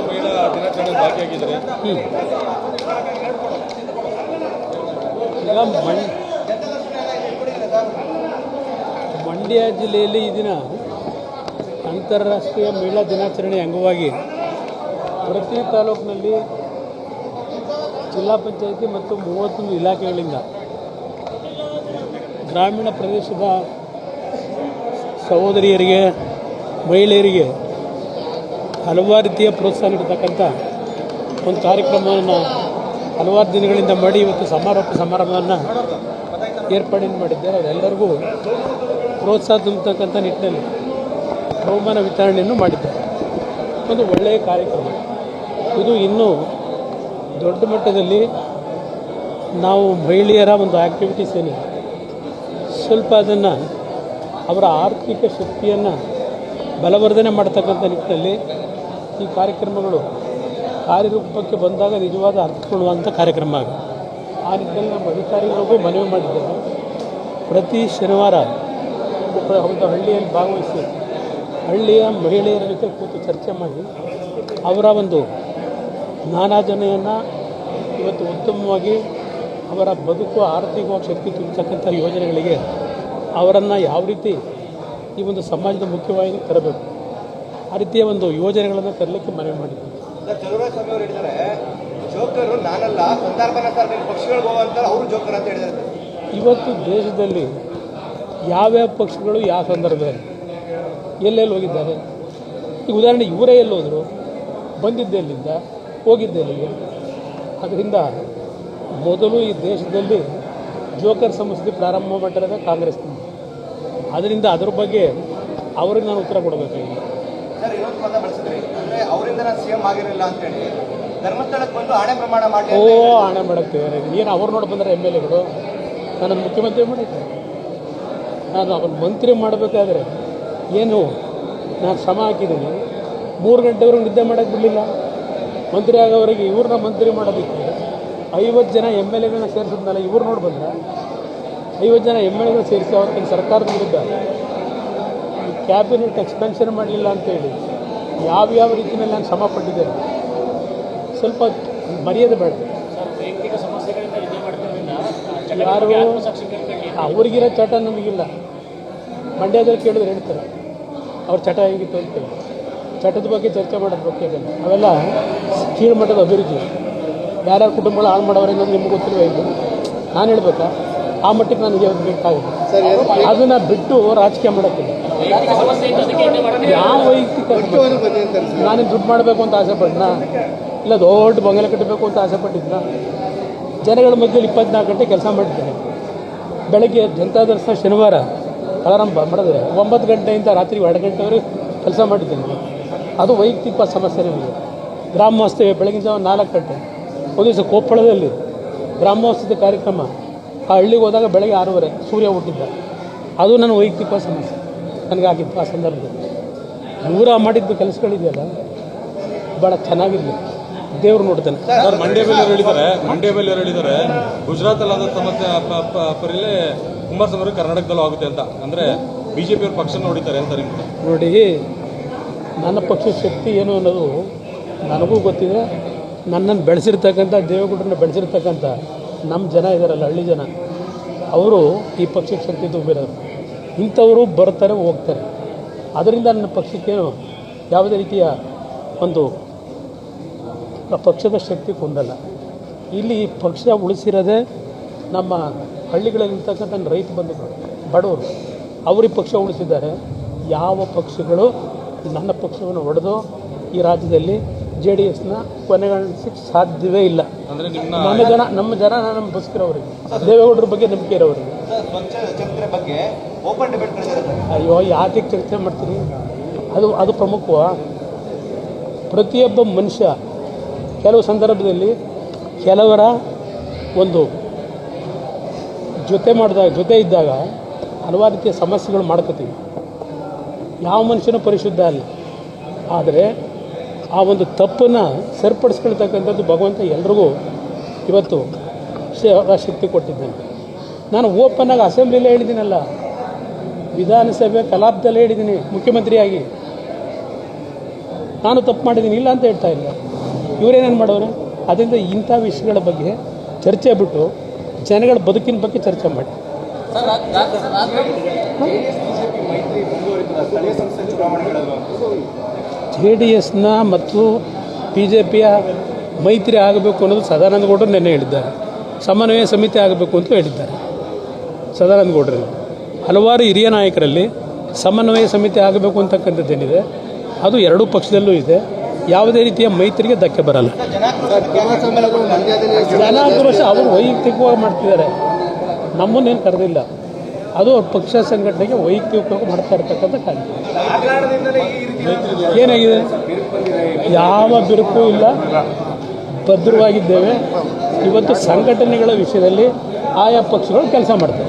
ಮಹಿಳಾ ದಿನಾಚರಣೆ ಭಾಗಿಯಾಗಿದ್ದಾರೆ. ಈಗ ಮಂಡ್ಯ ಜಿಲ್ಲೆಯಲ್ಲಿ ಈ ದಿನ ಅಂತಾರಾಷ್ಟ್ರೀಯ ಮಹಿಳಾ ದಿನಾಚರಣೆ ಅಂಗವಾಗಿ ಪ್ರತಿ ತಾಲೂಕಿನಲ್ಲಿ ಜಿಲ್ಲಾ ಪಂಚಾಯಿತಿ ಮತ್ತು 31 ಇಲಾಖೆಗಳಿಂದ ಗ್ರಾಮೀಣ ಪ್ರದೇಶದ ಸಹೋದರಿಯರಿಗೆ ಮಹಿಳೆಯರಿಗೆ ಹಲವಾರು ರೀತಿಯ ಪ್ರೋತ್ಸಾಹ ನೀಡತಕ್ಕಂಥ ಒಂದು ಕಾರ್ಯಕ್ರಮವನ್ನು ಹಲವಾರು ದಿನಗಳಿಂದ ಮಾಡಿ ಇವತ್ತು ಸಮಾರಂಭವನ್ನು ಏರ್ಪಾಡು ಮಾಡಿದ್ದಾರೆ. ಅವರೆಲ್ಲರಿಗೂ ಪ್ರೋತ್ಸಾಹ ತುಂಬತಕ್ಕಂಥ ನಿಟ್ಟಿನಲ್ಲಿ ಬಹುಮಾನ ವಿತರಣೆಯನ್ನು ಮಾಡಿದ್ದಾರೆ. ಒಂದು ಒಳ್ಳೆಯ ಕಾರ್ಯಕ್ರಮ ಇದು. ಇನ್ನೂ ದೊಡ್ಡ ಮಟ್ಟದಲ್ಲಿ ನಾವು ಮಹಿಳೆಯರ ಒಂದು ಆ್ಯಕ್ಟಿವಿಟೀಸ್ ಏನಿದೆ ಸ್ವಲ್ಪ ಅದನ್ನು ಅವರ ಆರ್ಥಿಕ ಶಕ್ತಿಯನ್ನು ಬಲವರ್ಧನೆ ಮಾಡ್ತಕ್ಕಂಥ ನಿಟ್ಟಿನಲ್ಲಿ ಈ ಕಾರ್ಯಕ್ರಮಗಳು ಕಾರ್ಯರೂಪಕ್ಕೆ ಬಂದಾಗ ನಿಜವಾದ ಅರ್ಥ ಕೊಡುವಂಥ ಕಾರ್ಯಕ್ರಮ ಆಗಿದೆ. ಆ ನಿಟ್ಟಿನಲ್ಲಿ ನಮ್ಮ ಅಧಿಕಾರಿಗಳಿಗೂ ಮನವಿ ಮಾಡಿದ್ದೇವೆ. ಪ್ರತಿ ಶನಿವಾರ ಒಂದು ಹಳ್ಳಿಯಲ್ಲಿ ಭಾಗವಹಿಸಿ ಹಳ್ಳಿಯ ಮಹಿಳೆಯರ ಜೊತೆ ಕೂತು ಚರ್ಚೆ ಮಾಡಿ ಅವರ ಒಂದು ಜ್ಞಾನಾರ್ಜನೆಯನ್ನು ಇವತ್ತು ಉತ್ತಮವಾಗಿ ಅವರ ಬದುಕು ಆರ್ಥಿಕವಾಗಿ ಶಕ್ತಿ ತುಂಬತಕ್ಕಂಥ ಯೋಜನೆಗಳಿಗೆ ಅವರನ್ನು ಯಾವ ರೀತಿ ಈ ಒಂದು ಸಮಾಜದ ಮುಖ್ಯವಾಗಿ ತರಬೇಕು ಆ ರೀತಿಯ ಒಂದು ಯೋಜನೆಗಳನ್ನು ತರಲಿಕ್ಕೆ ಮನವಿ ಮಾಡಿದ್ದೀವಿ. ಚಲುವರಾಯಸ್ವಾಮಿ ಅವರು ಹೇಳಿದ್ದಾರೆ ಜೋಕರು ನಾನಲ್ಲ ಪಕ್ಷಗಳಿಗೆ ಹೋಗುವಂತಾರೆ ಅವರು ಜೋಕರ್ ಅಂತ ಹೇಳಿದ್ದಾರೆ. ಇವತ್ತು ದೇಶದಲ್ಲಿ ಯಾವ್ಯಾವ ಪಕ್ಷಗಳು ಯಾವ ಸಂದರ್ಭದಲ್ಲಿ ಎಲ್ಲೆಲ್ಲಿ ಹೋಗಿದ್ದಾರೆ. ಈಗ ಉದಾಹರಣೆ ಇವರೇ ಎಲ್ಲಿ ಹೋದರು, ಬಂದಿದ್ದೆ ಎಲ್ಲಿಂದ, ಹೋಗಿದ್ದೆ ಎಲ್ಲಿಗೆ. ಅದರಿಂದ ಮೊದಲು ಈ ದೇಶದಲ್ಲಿ ಜೋಕರ್ ಸಮಸ್ಯೆ ಪ್ರಾರಂಭ ಮಾಡಿರೋದೇ ಕಾಂಗ್ರೆಸ್ನಿಂದ. ಅದರಿಂದ ಅದ್ರ ಬಗ್ಗೆ ಅವ್ರಿಗೆ ನಾನು ಉತ್ತರ ಕೊಡಬೇಕಾಗಿದೆ. ಸರ್, ಇನ್ನೊಂದು ಪದ ಬಳಸಿದ್ರಿ, ಅಂದರೆ ಅವರಿಂದ ನಾನು CM ಆಗಿರಲಿಲ್ಲ ಅಂತೇಳಿ ಧರ್ಮಸ್ಥಳಕ್ಕೆ ಬಂದು ಹಣೆ ಪ್ರಮಾಣ ಮಾಡಿ ಹಣೆ ಮಾಡೋಕ್ಕೆ ಏನು ಅವ್ರು ನೋಡಿ ಬಂದರೆ MLAಗಳು. ನಾನು ಮುಖ್ಯಮಂತ್ರಿ ಮಾಡಿದ್ದೆ, ನಾನು ಅವನು ಮಂತ್ರಿ ಮಾಡಬೇಕಾದ್ರೆ ಏನು ನಾನು ಶ್ರಮ ಹಾಕಿದ್ದೀನಿ. 3 ಗಂಟೆವರೆಗೂ ನಿದ್ದೆ ಮಾಡೋಕ್ಕೆ ಬಿಡಲಿಲ್ಲ. ಮಂತ್ರಿ ಆಗೋವರೆಗೆ ಇವ್ರನ್ನ ಮಂತ್ರಿ ಮಾಡೋದಕ್ಕೆ 50 ಜನ MLAಗಳನ್ನ ಸೇರಿಸಿದ್ನಲ್ಲ, ಇವ್ರು ನೋಡಿ ಬಂದರೆ 50 ಜನ MLAಗಳನ್ನ ಸೇರಿಸಿ ಅವತ್ತಿನ ಸರ್ಕಾರದ ವಿರುದ್ಧ ಕ್ಯಾಬಿನೆಟ್ ಎಕ್ಸ್ಪೆನ್ಷನ್ ಮಾಡಲಿಲ್ಲ ಅಂತೇಳಿ ಯಾವ್ಯಾವ ರೀತಿಯಲ್ಲಿ ನಾನು ಶ್ರಮ ಪಟ್ಟಿದ್ದೇನೆ. ಸ್ವಲ್ಪ ಮರ್ಯಾದೆ ಬೇಡ. ಯಾರು ಅವ್ರಿಗಿರೋ ಚಟ ನಮಗಿಲ್ಲ. ಮಂಡ್ಯದಲ್ಲಿ ಕೇಳಿದ್ರೆ ಹೇಳ್ತಾರೆ ಅವ್ರ ಚಟ ಹೇಗಿತ್ತು ಅಂತೇಳಿ. ಚಟದ ಬಗ್ಗೆ ಚರ್ಚೆ ಮಾಡೋದು ಬೇಕಾಗಲ್ಲ. ಅವೆಲ್ಲ ಕೀಳ್ಮಟ್ಟದ ಅಭಿವೃದ್ಧಿ. ಯಾರ್ಯಾರ ಕುಟುಂಬಗಳು ಹಾಳು ಮಾಡೋರು ಅನ್ನೋದು ನಿಮ್ಗೆ ಗೊತ್ತಿಲ್ವ? ಇದು ನಾನು ಹೇಳ್ಬೇಕಾ? ಆ ಮಟ್ಟಕ್ಕೆ ನನಗೆ ಬೇಕಾಗುತ್ತೆ. ಅದನ್ನು ಬಿಟ್ಟು ರಾಜಕೀಯ ಮಾಡೋಕ್ಕಿಲ್ಲ. ಯಾವ ವೈಯಕ್ತಿಕ ನಾನು ದುಡ್ಡು ಮಾಡಬೇಕು ಅಂತ ಆಸೆ ಪಡ್ನ, ಇಲ್ಲ ದೊಡ್ಡ ಬಂಗಲೆ ಕಟ್ಟಬೇಕು ಅಂತ ಆಸೆ ಪಟ್ಟಿದ್ನ. ಜನಗಳ ಮಧ್ಯದಲ್ಲಿ 24 ಗಂಟೆ ಕೆಲಸ ಮಾಡಿದ್ದೇನೆ. ಬೆಳಗ್ಗೆ ಜನತಾ ದರ್ಶನ ಶನಿವಾರ ಪ್ರಾರಂಭ ಮಾಡಿದ್ರೆ 9 ಗಂಟೆಯಿಂದ ರಾತ್ರಿ 2 ಗಂಟೆವರೆಗೆ ಕೆಲಸ ಮಾಡಿದ್ದೇನೆ. ಅದು ವೈಯಕ್ತಿಕ ಸಮಸ್ಯೆ ನನಗೆ. ಗ್ರಾಮವಾಸ್ತವ್ಯ ಬೆಳಗಿನ ಜಾವ 4 ಗಂಟೆ. ಒಂದು ದಿವಸ ಕೊಪ್ಪಳದಲ್ಲಿ ಗ್ರಾಮವಾಸ್ತವ್ಯದ ಕಾರ್ಯಕ್ರಮ. ಆ ಹಳ್ಳಿಗೆ ಹೋದಾಗ ಬೆಳಗ್ಗೆ 6:30 ಸೂರ್ಯ ಹುಟ್ಟಿದ್ದ. ಅದು ನನ್ನ ವೈಯಕ್ತಿಕ ಸಮಸ್ಯೆ ನನಗಾಗಿತ್ತು. ಆ ಸಂದರ್ಭದಲ್ಲಿ ಇವರ ಮಾಡಿದ್ದು ಕೆಲಸಗಳಿದೆಯಲ್ಲ ಭಾಳ ಚೆನ್ನಾಗಿರಲಿ, ದೇವ್ರು ನೋಡ್ತಾನೆ. ಸರ್, ಮಂಡ್ಯ ಮೇಲೆ ಹೇಳಿದ್ದಾರೆ ಗುಜರಾತಲ್ಲಿ ಆದ ಸಮಸ್ಯೆ ಪರಲ್ಲೇ ಕುಮಾರಸ್ವಾಮಿ ಅವರು ಕರ್ನಾಟಕದಲ್ಲೂ ಆಗುತ್ತೆ ಅಂತ. ಅಂದರೆ BJP ಅವ್ರ ಪಕ್ಷ ನೋಡಿದ್ದಾರೆ ಅಂತ ನಿಮ್ಗೆ? ನೋಡಿ, ನನ್ನ ಪಕ್ಷದ ಶಕ್ತಿ ಏನು ಅನ್ನೋದು ನನಗೂ ಗೊತ್ತಿದೆ. ನನ್ನನ್ನು ಬೆಳೆಸಿರ್ತಕ್ಕಂಥ ದೇವೇಗೌಡರನ್ನ ಬೆಳೆಸಿರ್ತಕ್ಕಂಥ ನಮ್ಮ ಜನ ಇದ್ದಾರಲ್ಲ, ಹಳ್ಳಿ ಜನ, ಅವರು ಈ ಪಕ್ಷಕ್ಕೆ ಶಕ್ತಿ ತುಂಬಿರೋರು. ಇಂಥವರು ಬರ್ತಾರೆ ಹೋಗ್ತಾರೆ. ಅದರಿಂದ ನನ್ನ ಪಕ್ಷಕ್ಕೇನು ಯಾವುದೇ ರೀತಿಯ ಒಂದು ಪಕ್ಷದ ಶಕ್ತಿ ಹೊಂದಲ್ಲ. ಇಲ್ಲಿ ಪಕ್ಷ ಉಳಿಸಿರೋದೇ ನಮ್ಮ ಹಳ್ಳಿಗಳಲ್ಲಿರ್ತಕ್ಕಂಥ ರೈತ ಬಂಧುಗಳು, ಬಡವರು. ಅವ್ರಿಗೆ ಪಕ್ಷ ಉಳಿಸಿದ್ದಾರೆ. ಯಾವ ಪಕ್ಷಗಳು ನನ್ನ ಪಕ್ಷವನ್ನು ಹೊಡೆದು ಈ ರಾಜ್ಯದಲ್ಲಿ JDSನ ಕೊನೆಗಾಣಿಸಕ್ಕೆ ಸಾಧ್ಯವೇ ಇಲ್ಲ. ನಮ್ಮ ಜನ ನಮ್ಮ ಬದುಕಿರೋರಿಗೆ, ದೇವೇಗೌಡರ ಬಗ್ಗೆ ನಂಬಿಕೆ ಇರೋರಿಗೆ. ಅಯ್ಯೋ, ಯಾಕೆ ಚರ್ಚೆ ಮಾಡ್ತೀನಿ? ಅದು ಪ್ರಮುಖವ? ಪ್ರತಿಯೊಬ್ಬ ಮನುಷ್ಯ ಕೆಲವು ಸಂದರ್ಭದಲ್ಲಿ ಕೆಲವರ ಒಂದು ಜೊತೆ ಇದ್ದಾಗ ಹಲವಾರು ರೀತಿಯ ಸಮಸ್ಯೆಗಳು ಮಾಡ್ಕೋತೀವಿ. ಯಾವ ಮನುಷ್ಯನೂ ಪರಿಶುದ್ಧ ಅಲ್ಲ. ಆದರೆ ಆ ಒಂದು ತಪ್ಪನ್ನು ಸರಿಪಡಿಸ್ಕೊಳ್ತಕ್ಕಂಥದ್ದು ಭಗವಂತ ಎಲ್ರಿಗೂ ಇವತ್ತು ಶಕ್ತಿ ಕೊಟ್ಟಿದ್ದಾನೆ. ನಾನು ಓಪನ್ನಾಗಿ ಅಸೆಂಬ್ಲಿಲೇ ಹೇಳಿದ್ದೀನಲ್ಲ, ವಿಧಾನಸಭೆ ಕಲಾಪದಲ್ಲೇ ಹೇಳಿದ್ದೀನಿ ಮುಖ್ಯಮಂತ್ರಿಯಾಗಿ. ನಾನು ತಪ್ಪು ಮಾಡಿದ್ದೀನಿ ಇಲ್ಲ ಅಂತ ಹೇಳ್ತಾ ಇಲ್ಲ. ಇವರೇನೇನು ಮಾಡೋರು? ಅದರಿಂದ ಇಂಥ ವಿಷಯಗಳ ಬಗ್ಗೆ ಚರ್ಚೆ ಬಿಟ್ಟು ಜನಗಳ ಬದುಕಿನ ಬಗ್ಗೆ ಚರ್ಚೆ ಮಾಡಿ. JDSನ ಮತ್ತು BJPಯ ಮೈತ್ರಿ ಆಗಬೇಕು ಅನ್ನೋದು ಸದಾನಂದ ಗೌಡರು ನೆನ್ನೆ ಹೇಳಿದ್ದಾರೆ. ಸಮನ್ವಯ ಸಮಿತಿ ಆಗಬೇಕು ಅಂತ ಹೇಳಿದ್ದಾರೆ ಸದಾನಂದ ಗೌಡರಲ್ಲಿ. ಹಲವಾರು ಹಿರಿಯ ನಾಯಕರಲ್ಲಿ ಸಮನ್ವಯ ಸಮಿತಿ ಆಗಬೇಕು ಅಂತಕ್ಕಂಥದ್ದೇನಿದೆ ಅದು ಎರಡೂ ಪಕ್ಷದಲ್ಲೂ ಇದೆ. ಯಾವುದೇ ರೀತಿಯ ಮೈತ್ರಿಗೆ ಧಕ್ಕೆ ಬರಲ್ಲ. ಜನಾಕ್ರೋಶ ಅವರು ವೈಯಕ್ತಿಕವಾಗಿ ಮಾಡ್ತಿದ್ದಾರೆ, ನಮ್ಮನ್ನೇನು ಕರೆದಿಲ್ಲ. ಅದು ಅವ್ರ ಪಕ್ಷ ಸಂಘಟನೆಗೆ ವೈಯಕ್ತಿಕವಾಗಿ ಮಾಡ್ತಾ ಇರ್ತಕ್ಕಂಥ ಕಾರ್ಯ. ಏನಾಗಿದೆ? ಯಾವ ಬಿರುಕು ಇಲ್ಲ, ಭದ್ರವಾಗಿದ್ದೇವೆ. ಇವತ್ತು ಸಂಘಟನೆಗಳ ವಿಷಯದಲ್ಲಿ ಆಯಾ ಪಕ್ಷಗಳು ಕೆಲಸ ಮಾಡ್ತವೆ.